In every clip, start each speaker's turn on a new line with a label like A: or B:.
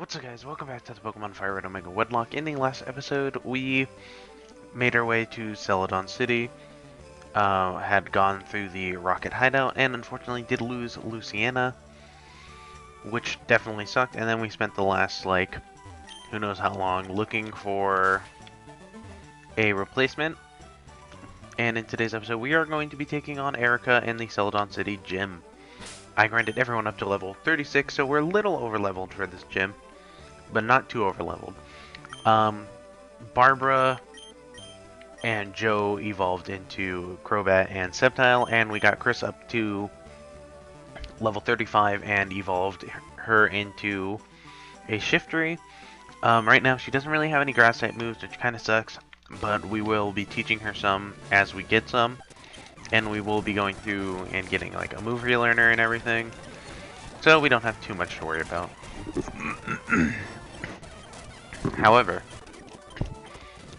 A: What's up, guys? Welcome back to the Pokemon FireRed Omega Wedlocke. In the last episode, we made our way to Celadon City, had gone through the Rocket Hideout, and unfortunately did lose Luciana, which definitely sucked, and then we spent the last, who knows how long, looking for a replacement. And in today's episode, we are going to be taking on Erika in the Celadon City gym. I grinded everyone up to level 36, so we're a little over-leveled for this gym, but not too over-leveled. Barbara and Joe evolved into Crobat and Sceptile, and we got Chris up to level 35 and evolved her into a Shiftry. Right now, she doesn't really have any Grass-type moves, which kind of sucks, but we will be teaching her some as we get some. And we will be going through and getting like a move relearner and everything. So we don't have too much to worry about. However,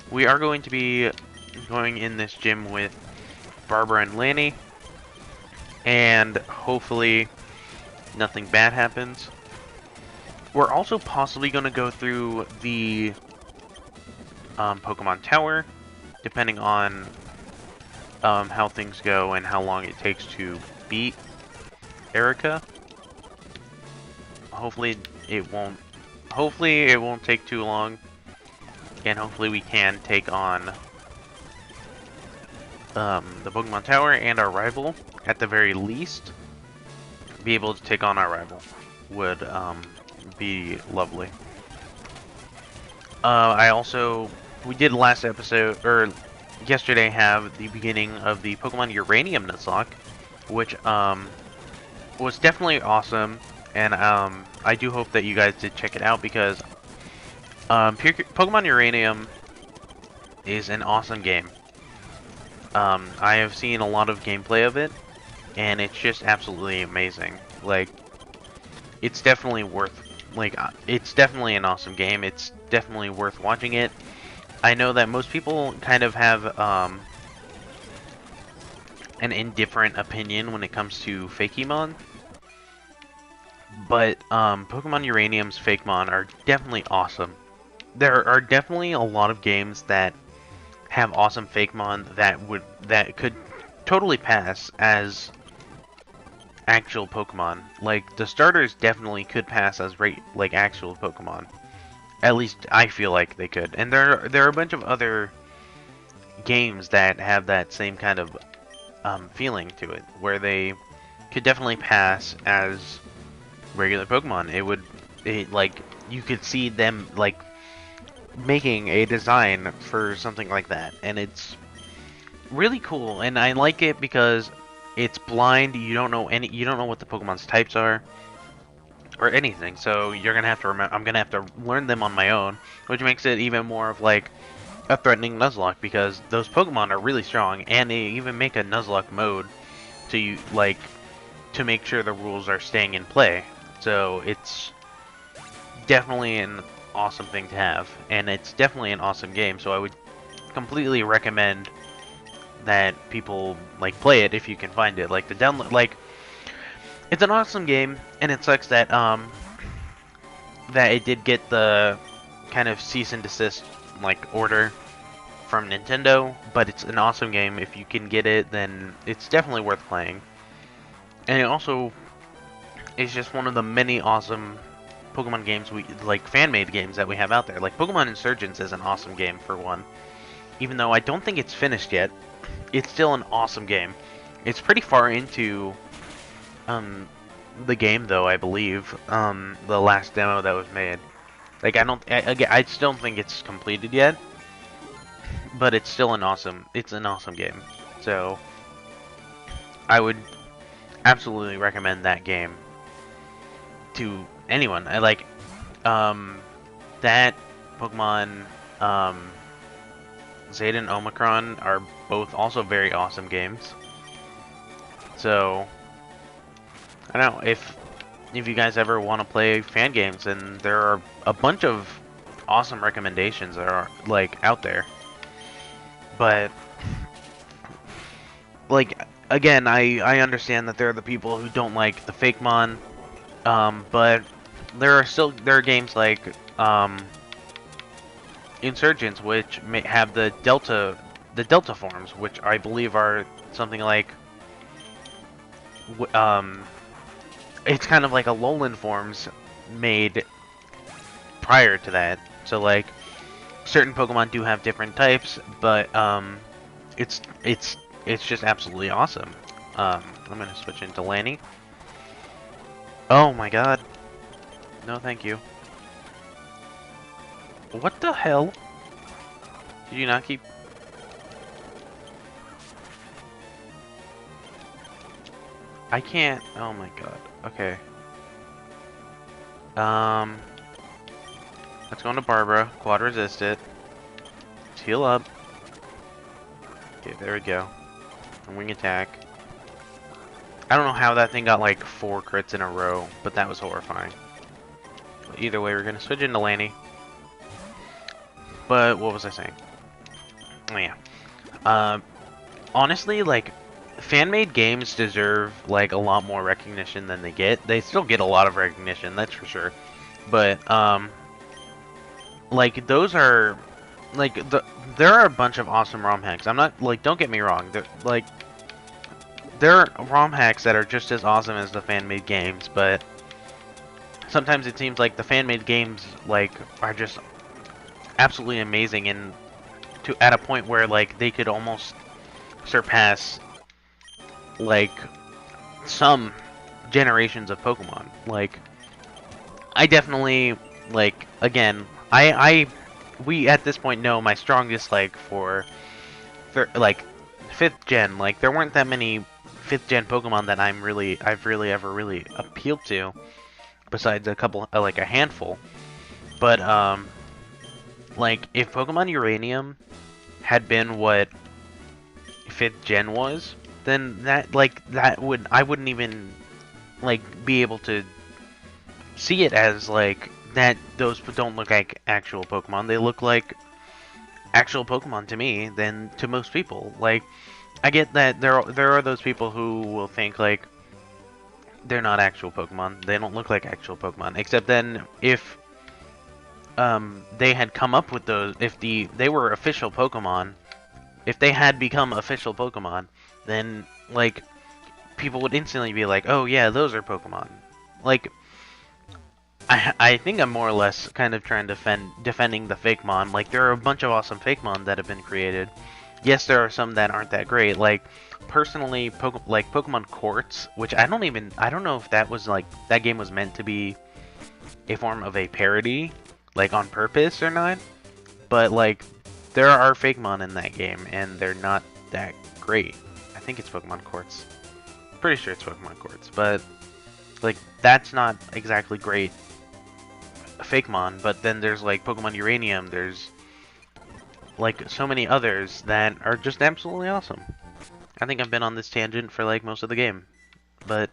A: we are going to be going in this gym with Barbara and Lanny. And hopefully nothing bad happens. We're also possibly going to go through the Pokemon Tower, depending on how things go and how long it takes to beat Erika. Hopefully it won't take too long, and hopefully we can take on the Pokemon Tower and our rival. At the very least, be able to take on our rival would be lovely. We did last episode, or yesterday, have the beginning of the Pokemon Uranium Nuzlocke, which was definitely awesome, and I do hope that you guys did check it out, because Pokemon Uranium is an awesome game. I have seen a lot of gameplay of it, and it's just absolutely amazing. Like, it's definitely it's definitely an awesome game. It's definitely worth watching it. I know that most people kind of have an indifferent opinion when it comes to Fakemon, but Pokemon Uranium's Fakemon are definitely awesome. There are definitely a lot of games that have awesome Fakemon that could totally pass as actual Pokemon. Like, the starters definitely could pass as actual Pokemon. At least I feel like they could. And there are a bunch of other games that have that same kind of feeling to it, where they could definitely pass as regular Pokemon. You could see them making a design for something like that, and it's really cool. And I like it because it's blind. You don't know what the Pokemon's types are, or anything, so you're gonna have to I'm gonna have to learn them on my own, which makes it even more of a threatening Nuzlocke, because those Pokemon are really strong, and they even make a Nuzlocke mode to to make sure the rules are staying in play. So it's definitely an awesome thing to have, and it's definitely an awesome game. So I would completely recommend that people play it if you can find it. The download, it's an awesome game, and it sucks that that it did get the kind of cease and desist order from Nintendo, but it's an awesome game. If you can get it, then it's definitely worth playing. And it also is just one of the many awesome Pokemon games fan-made games that we have out there. Pokemon Insurgents is an awesome game, for one. Even though I don't think it's finished yet, it's still an awesome game. It's pretty far into the game, though, I believe. The last demo that was made. I still don't think it's completed yet, but it's still an awesome game. So I would absolutely recommend that game to anyone. I like that Pokemon Zeta and Omicron are both also very awesome games. So I don't know if you guys ever want to play fan games, and there are a bunch of awesome recommendations that are out there. But again, I understand that there are the people who don't like the Fakemon, but there are games like Insurgents, which may have the Delta forms, which I believe are something like it's kind of like a Alolan forms made prior to that. So like certain Pokemon do have different types, but it's just absolutely awesome. I'm gonna switch into Lanny. Oh my god. No, thank you. What the hell? Did you not keep... I can't... Oh my god. Okay. Let's go into Barbara. Quad resist it. Let's heal up. Okay, there we go. And wing attack. I don't know how that thing got like 4 crits in a row, but that was horrifying. But either way, we're gonna switch into Lanny. But what was I saying? Oh yeah. Honestly, like, fan-made games deserve like a lot more recognition than they get. They still get a lot of recognition, that's for sure. But like those are like there are a bunch of awesome ROM hacks. I'm not like, don't get me wrong. There are ROM hacks that are just as awesome as the fan-made games, but sometimes it seems like the fan-made games like are just absolutely amazing and at a point where like they could almost surpass like some generations of Pokemon. Like I definitely like, again, we at this point know my strongest like for like 5th gen. Like there weren't that many 5th gen Pokemon that I've really ever really appealed to, besides a couple like a handful. But like if Pokemon Uranium had been what 5th gen was, then I wouldn't even like be able to see it as like that. Those don't look like actual Pokemon. They look like actual Pokemon to me than to most people. Like I get that there are those people who will think like they're not actual Pokemon. They don't look like actual Pokemon. Except then if they had come up with those, if they were official Pokemon, if they had become official Pokemon, then like people would instantly be like, oh yeah, those are Pokemon. Like I think I'm more or less kind of trying to defending the Fakemon. Like there are a bunch of awesome Fakemon that have been created. Yes, there are some that aren't that great. Like personally, like Pokemon Quartz, which I don't know if that was like that game was meant to be a form of a parody, like on purpose or not. But like there are Fakemon in that game, and they're not that great. I think it's Pokemon Quartz. Pretty sure it's Pokemon Quartz, but like that's not exactly great Fakemon. But then there's like Pokemon Uranium. There's like so many others that are just absolutely awesome. I think I've been on this tangent for like most of the game, but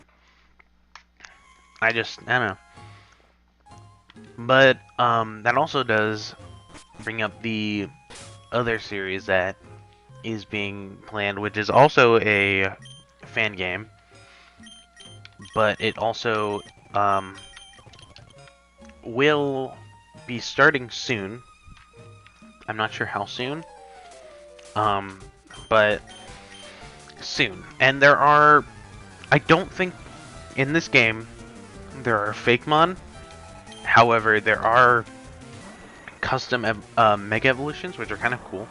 A: I don't know. But that also does bring up the other series that is being planned, which is also a fan game, but it also will be starting soon. I'm not sure how soon, but soon. And I don't think in this game there are Fakemon. However, there are custom Mega Evolutions, which are kind of cool.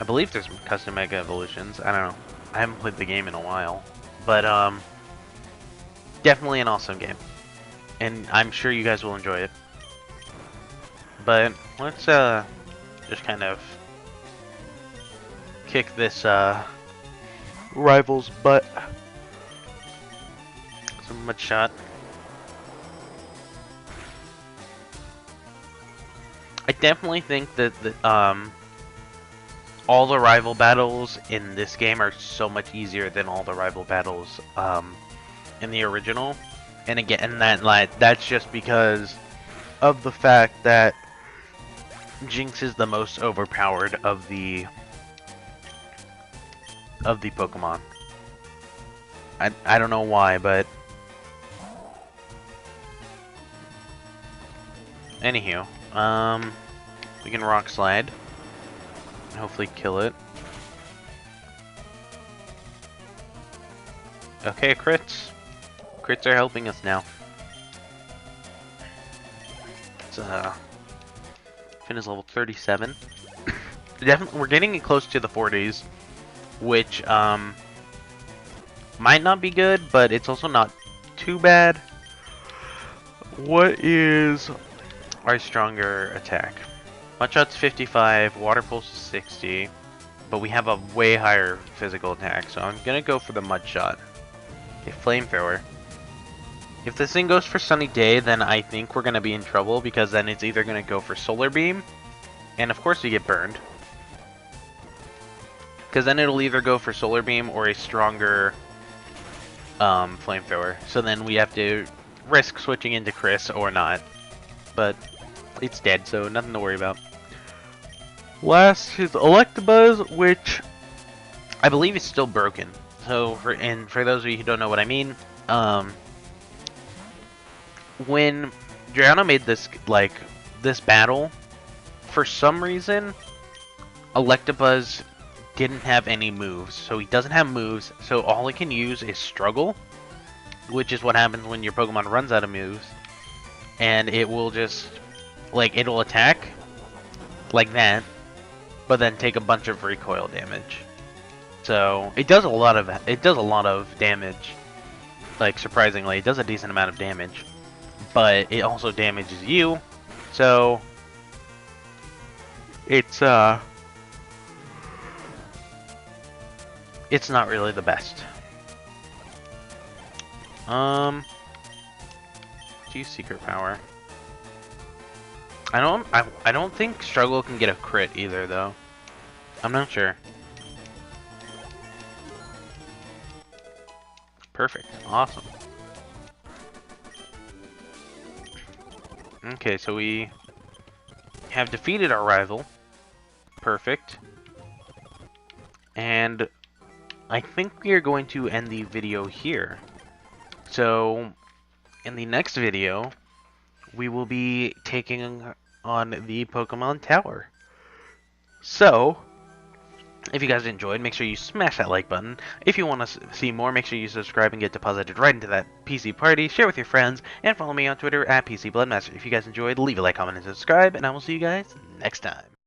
A: I believe there's custom Mega Evolutions. I don't know. I haven't played the game in a while. But, definitely an awesome game. And I'm sure you guys will enjoy it. But, let's, just kind of kick this, rival's butt. Some mud shot. I definitely think that all the rival battles in this game are so much easier than all the rival battles in the original. And again, that's just because of the fact that Jinx is the most overpowered of the Pokemon. I don't know why, but Anywho, we can rock slide. And hopefully kill it. Okay, crits. Crits are helping us now. It's Finn is level 37. Definitely, we're getting close to the 40s, which might not be good, but it's also not too bad. What is our stronger attack? Mud Shot's 55, Water Pulse is 60, but we have a way higher physical attack, so I'm gonna go for the Mud Shot. A Flamethrower. If this thing goes for Sunny Day, then I think we're gonna be in trouble, because then it's either gonna go for Solar Beam, and of course we get burned. Because then it'll either go for Solar Beam or a stronger Flamethrower. So then we have to risk switching into Chris or not. But it's dead, so nothing to worry about. Last is Electabuzz, which I believe is still broken. So for those of you who don't know what I mean, when Gianna made this this battle, for some reason Electabuzz didn't have any moves. So he doesn't have moves, so all it can use is Struggle, which is what happens when your Pokemon runs out of moves. And it will just it'll attack like that, but then take a bunch of recoil damage. So it does a lot of damage. Surprisingly, it does a decent amount of damage, but it also damages you. So it's not really the best. Let's use Secret Power. I don't think Struggle can get a crit either, though. I'm not sure. Perfect. Awesome. Okay, so we have defeated our rival. Perfect. And I think we are going to end the video here. So, in the next video, we will be taking on the Pokemon Tower. So, if you guys enjoyed, make sure you smash that like button. If you want to see more, make sure you subscribe and get deposited right into that PC party. Share with your friends, and follow me on Twitter at PCBloodMaster. If you guys enjoyed, leave a like, comment, and subscribe, and I will see you guys next time.